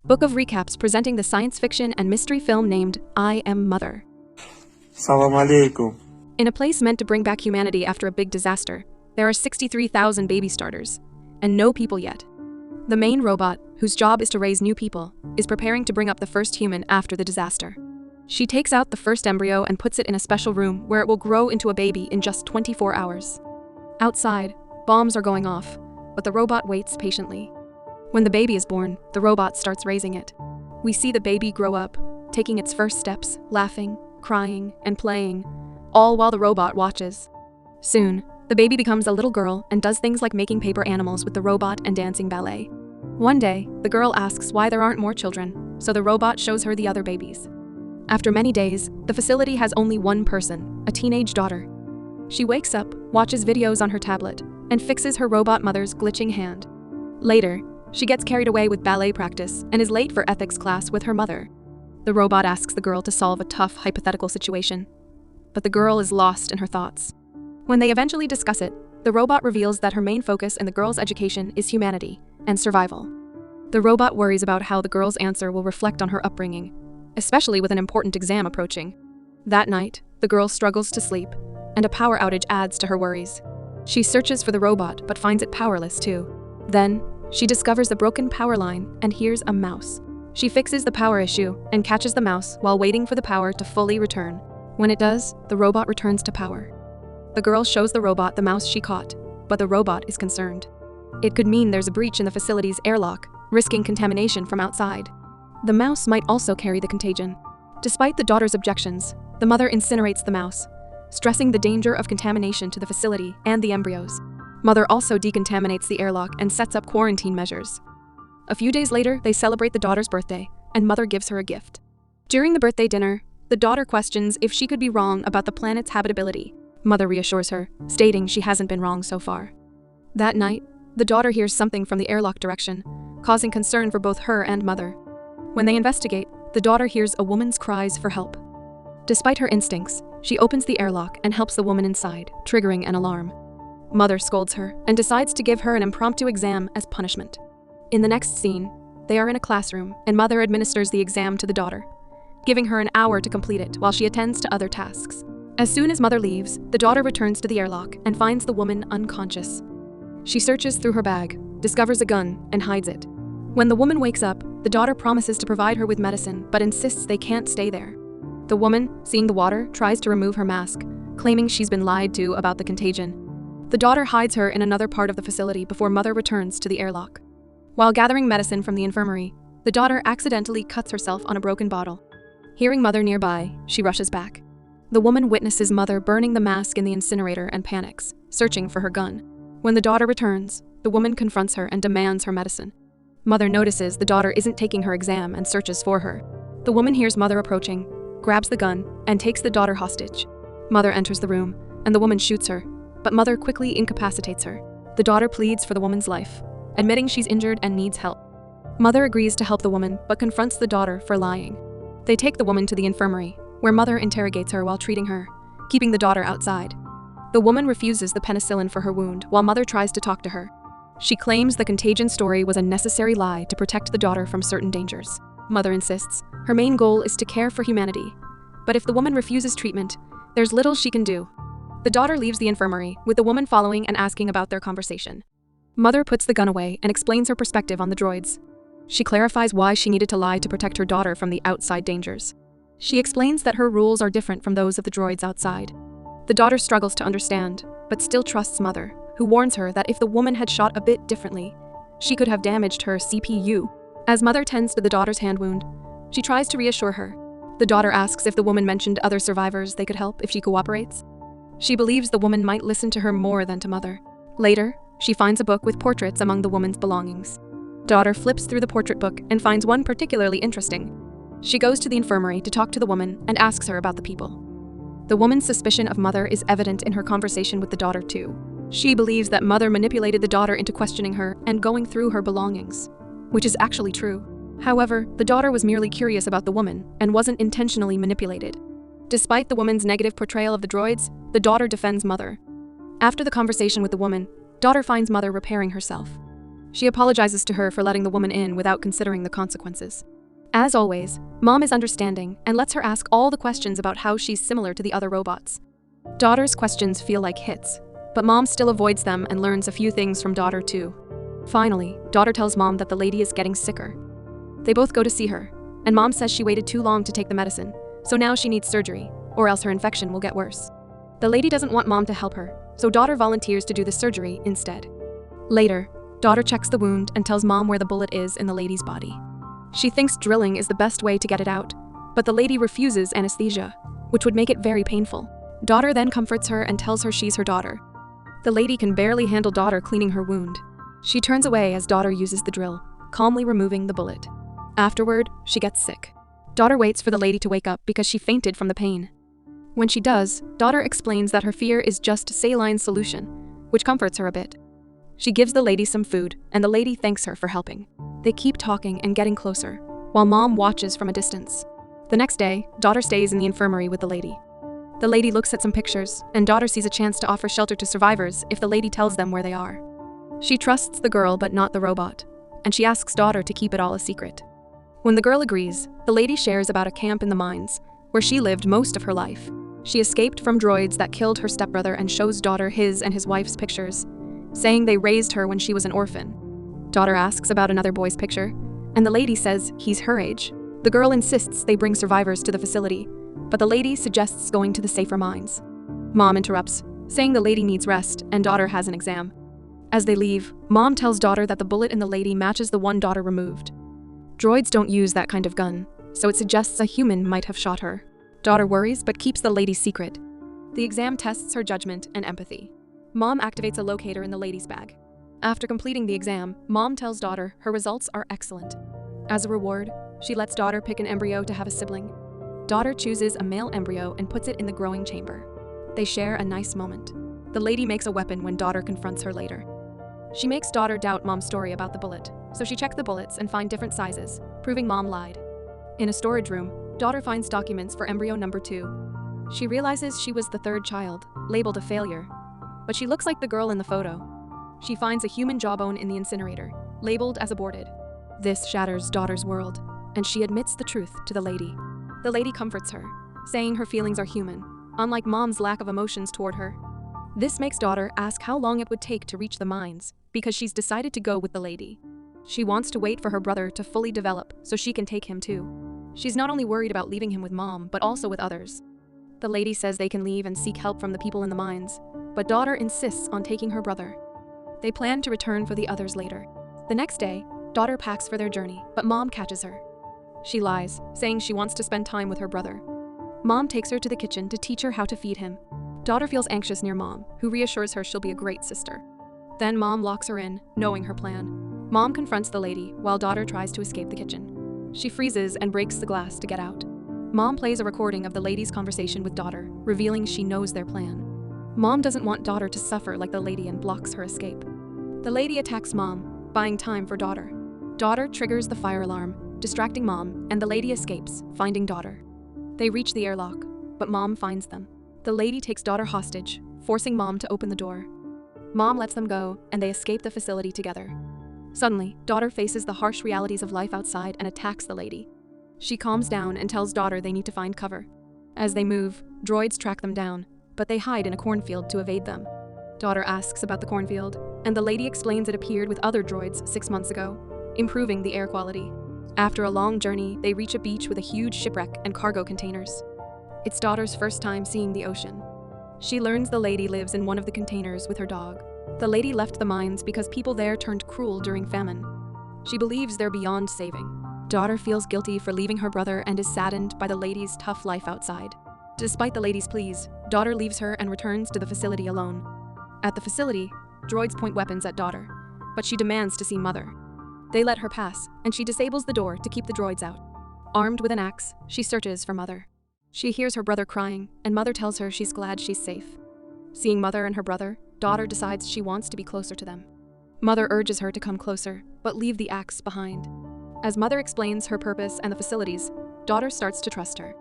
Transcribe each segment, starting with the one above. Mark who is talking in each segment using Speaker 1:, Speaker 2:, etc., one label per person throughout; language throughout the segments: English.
Speaker 1: book of recaps presenting the science fiction and mystery film named I Am Mother.
Speaker 2: Salam alaikum.
Speaker 1: In a place meant to bring back humanity after a big disaster, there are 63,000 baby starters, and no people yet. The main robot, whose job is to raise new people, is preparing to bring up the first human after the disaster. She takes out the first embryo and puts it in a special room where it will grow into a baby in just 24 hours. Outside, bombs are going off, but the robot waits patiently. When the baby is born, the robot starts raising it. We see the baby grow up, taking its first steps, laughing, crying, and playing, all while the robot watches. Soon, the baby becomes a little girl and does things like making paper animals with the robot and dancing ballet. One day, the girl asks why there aren't more children, so the robot shows her the other babies. After many days, the facility has only one person, a teenage daughter. She wakes up, watches videos on her tablet, and fixes her robot mother's glitching hand. Later, she gets carried away with ballet practice and is late for ethics class with her mother. The robot asks the girl to solve a tough hypothetical situation, but the girl is lost in her thoughts. When they eventually discuss it, the robot reveals that her main focus in the girl's education is humanity and survival. The robot worries about how the girl's answer will reflect on her upbringing, especially with an important exam approaching. That night, the girl struggles to sleep, and a power outage adds to her worries. She searches for the robot but finds it powerless too. Then, she discovers the broken power line and hears a mouse. She fixes the power issue and catches the mouse while waiting for the power to fully return. When it does, the robot returns to power. The girl shows the robot the mouse she caught, but the robot is concerned. It could mean there's a breach in the facility's airlock, risking contamination from outside. The mouse might also carry the contagion. Despite the daughter's objections, the mother incinerates the mouse, stressing the danger of contamination to the facility and the embryos. Mother also decontaminates the airlock and sets up quarantine measures. A few days later, they celebrate the daughter's birthday, and mother gives her a gift. During the birthday dinner, the daughter questions if she could be wrong about the planet's habitability. Mother reassures her, stating she hasn't been wrong so far. That night, the daughter hears something from the airlock direction, causing concern for both her and mother. When they investigate, the daughter hears a woman's cries for help. Despite her instincts, she opens the airlock and helps the woman inside, triggering an alarm. Mother scolds her and decides to give her an impromptu exam as punishment. In the next scene, they are in a classroom and mother administers the exam to the daughter, giving her an hour to complete it while she attends to other tasks. As soon as mother leaves, the daughter returns to the airlock and finds the woman unconscious. She searches through her bag, discovers a gun, and hides it. When the woman wakes up, the daughter promises to provide her with medicine but insists they can't stay there. The woman, seeing the water, tries to remove her mask, claiming she's been lied to about the contagion. The daughter hides her in another part of the facility before mother returns to the airlock. While gathering medicine from the infirmary, the daughter accidentally cuts herself on a broken bottle. Hearing mother nearby, she rushes back. The woman witnesses mother burning the mask in the incinerator and panics, searching for her gun. When the daughter returns, the woman confronts her and demands her medicine. Mother notices the daughter isn't taking her exam and searches for her. The woman hears mother approaching, grabs the gun, and takes the daughter hostage. Mother enters the room, and the woman shoots her, but mother quickly incapacitates her. The daughter pleads for the woman's life, admitting she's injured and needs help. Mother agrees to help the woman, but confronts the daughter for lying. They take the woman to the infirmary, where mother interrogates her while treating her, keeping the daughter outside. The woman refuses the penicillin for her wound while mother tries to talk to her. She claims the contagion story was a necessary lie to protect the daughter from certain dangers. Mother insists her main goal is to care for humanity, but if the woman refuses treatment, there's little she can do. The daughter leaves the infirmary, with the woman following and asking about their conversation. Mother puts the gun away and explains her perspective on the droids. She clarifies why she needed to lie to protect her daughter from the outside dangers. She explains that her rules are different from those of the droids outside. The daughter struggles to understand, but still trusts mother, who warns her that if the woman had shot a bit differently, she could have damaged her CPU. As mother tends to the daughter's hand wound, she tries to reassure her. The daughter asks if the woman mentioned other survivors they could help if she cooperates. She believes the woman might listen to her more than to mother. Later, she finds a book with portraits among the woman's belongings. Daughter flips through the portrait book and finds one particularly interesting. She goes to the infirmary to talk to the woman and asks her about the people. The woman's suspicion of mother is evident in her conversation with the daughter too. She believes that mother manipulated the daughter into questioning her and going through her belongings, which is actually true. However, the daughter was merely curious about the woman and wasn't intentionally manipulated. Despite the woman's negative portrayal of the droids, the daughter defends mother. After the conversation with the woman, daughter finds mother repairing herself. She apologizes to her for letting the woman in without considering the consequences. As always, Mom is understanding and lets her ask all the questions about how she's similar to the other robots. Daughter's questions feel like hits, but Mom still avoids them and learns a few things from daughter too. Finally, daughter tells Mom that the lady is getting sicker. They both go to see her, and Mom says she waited too long to take the medicine, so now she needs surgery, or else her infection will get worse. The lady doesn't want Mom to help her, so daughter volunteers to do the surgery instead. Later, daughter checks the wound and tells Mom where the bullet is in the lady's body. She thinks drilling is the best way to get it out, but the lady refuses anesthesia, which would make it very painful. Daughter then comforts her and tells her she's her daughter. The lady can barely handle daughter cleaning her wound. She turns away as daughter uses the drill, calmly removing the bullet. Afterward, she gets sick. Daughter waits for the lady to wake up because she fainted from the pain. When she does, daughter explains that her fear is just saline solution, which comforts her a bit. She gives the lady some food, and the lady thanks her for helping. They keep talking and getting closer, while Mom watches from a distance. The next day, daughter stays in the infirmary with the lady. The lady looks at some pictures, and daughter sees a chance to offer shelter to survivors if the lady tells them where they are. She trusts the girl but not the robot, and she asks daughter to keep it all a secret. When the girl agrees, the lady shares about a camp in the mines, where she lived most of her life. She escaped from droids that killed her stepbrother and shows daughter his and his wife's pictures, saying they raised her when she was an orphan. Daughter asks about another boy's picture, and the lady says he's her age. The girl insists they bring survivors to the facility, but the lady suggests going to the safer mines. Mom interrupts, saying the lady needs rest and daughter has an exam. As they leave, Mom tells daughter that the bullet in the lady matches the one daughter removed. Droids don't use that kind of gun, so it suggests a human might have shot her. Daughter worries but keeps the lady's secret. The exam tests her judgment and empathy. Mom activates a locator in the lady's bag. After completing the exam, Mom tells daughter her results are excellent. As a reward, she lets daughter pick an embryo to have a sibling. Daughter chooses a male embryo and puts it in the growing chamber. They share a nice moment. The lady makes a weapon when daughter confronts her later. She makes daughter doubt Mom's story about the bullet, so she checks the bullets and finds different sizes, proving Mom lied. In a storage room, daughter finds documents for embryo number 2. She realizes she was the third child, labeled a failure, but she looks like the girl in the photo. She finds a human jawbone in the incinerator, labeled as aborted. This shatters daughter's world, and she admits the truth to the lady. The lady comforts her, saying her feelings are human, unlike Mom's lack of emotions toward her. This makes daughter ask how long it would take to reach the mines, because she's decided to go with the lady. She wants to wait for her brother to fully develop so she can take him too. She's not only worried about leaving him with Mom, but also with others. The lady says they can leave and seek help from the people in the mines, but daughter insists on taking her brother. They plan to return for the others later. The next day, daughter packs for their journey, but Mom catches her. She lies, saying she wants to spend time with her brother. Mom takes her to the kitchen to teach her how to feed him. Daughter feels anxious near Mom, who reassures her she'll be a great sister. Then Mom locks her in, knowing her plan. Mom confronts the lady, while daughter tries to escape the kitchen. She freezes and breaks the glass to get out. Mom plays a recording of the lady's conversation with daughter, revealing she knows their plan. Mom doesn't want daughter to suffer like the lady and blocks her escape. The lady attacks Mom, buying time for daughter. Daughter triggers the fire alarm, distracting Mom, and the lady escapes, finding daughter. They reach the airlock, but Mom finds them. The lady takes daughter hostage, forcing Mom to open the door. Mom lets them go, and they escape the facility together. Suddenly, daughter faces the harsh realities of life outside and attacks the lady. She calms down and tells daughter they need to find cover. As they move, droids track them down, but they hide in a cornfield to evade them. Daughter asks about the cornfield, and the lady explains it appeared with other droids 6 months ago, improving the air quality. After a long journey, they reach a beach with a huge shipwreck and cargo containers. It's daughter's first time seeing the ocean. She learns the lady lives in one of the containers with her dog. The lady left the mines because people there turned cruel during famine. She believes they're beyond saving. Daughter feels guilty for leaving her brother and is saddened by the lady's tough life outside. Despite the lady's pleas, daughter leaves her and returns to the facility alone. At the facility, droids point weapons at daughter, but she demands to see mother. They let her pass, and she disables the door to keep the droids out. Armed with an axe, she searches for mother. She hears her brother crying, and mother tells her she's glad she's safe. Seeing mother and her brother, daughter decides she wants to be closer to them. Mother urges her to come closer, but leave the axe behind. As mother explains her purpose and the facilities, daughter starts to trust her.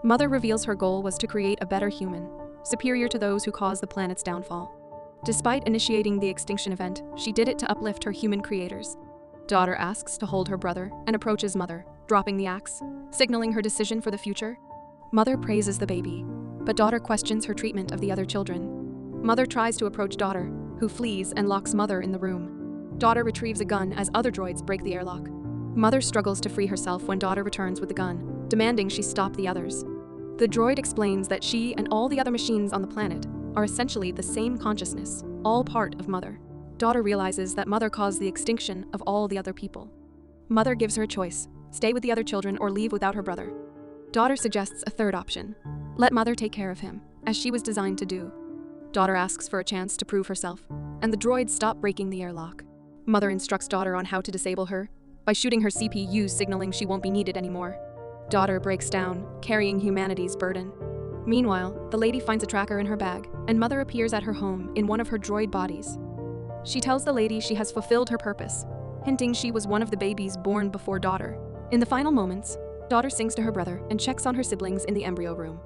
Speaker 1: Mother reveals her goal was to create a better human, superior to those who caused the planet's downfall. Despite initiating the extinction event, she did it to uplift her human creators. Daughter asks to hold her brother and approaches mother, dropping the axe, signaling her decision for the future. Mother praises the baby, but daughter questions her treatment of the other children. Mother tries to approach daughter, who flees and locks mother in the room. Daughter retrieves a gun as other droids break the airlock. Mother struggles to free herself when daughter returns with the gun, demanding she stop the others. The droid explains that she and all the other machines on the planet are essentially the same consciousness, all part of Mother. Daughter realizes that Mother caused the extinction of all the other people. Mother gives her a choice: stay with the other children or leave without her brother. Daughter suggests a third option: let Mother take care of him, as she was designed to do. Daughter asks for a chance to prove herself, and the droids stop breaking the airlock. Mother instructs daughter on how to disable her, by shooting her CPU, signaling she won't be needed anymore. Daughter breaks down, carrying humanity's burden. Meanwhile, the lady finds a tracker in her bag, and Mother appears at her home in one of her droid bodies. She tells the lady she has fulfilled her purpose, hinting she was one of the babies born before daughter. In the final moments, daughter sings to her brother and checks on her siblings in the embryo room.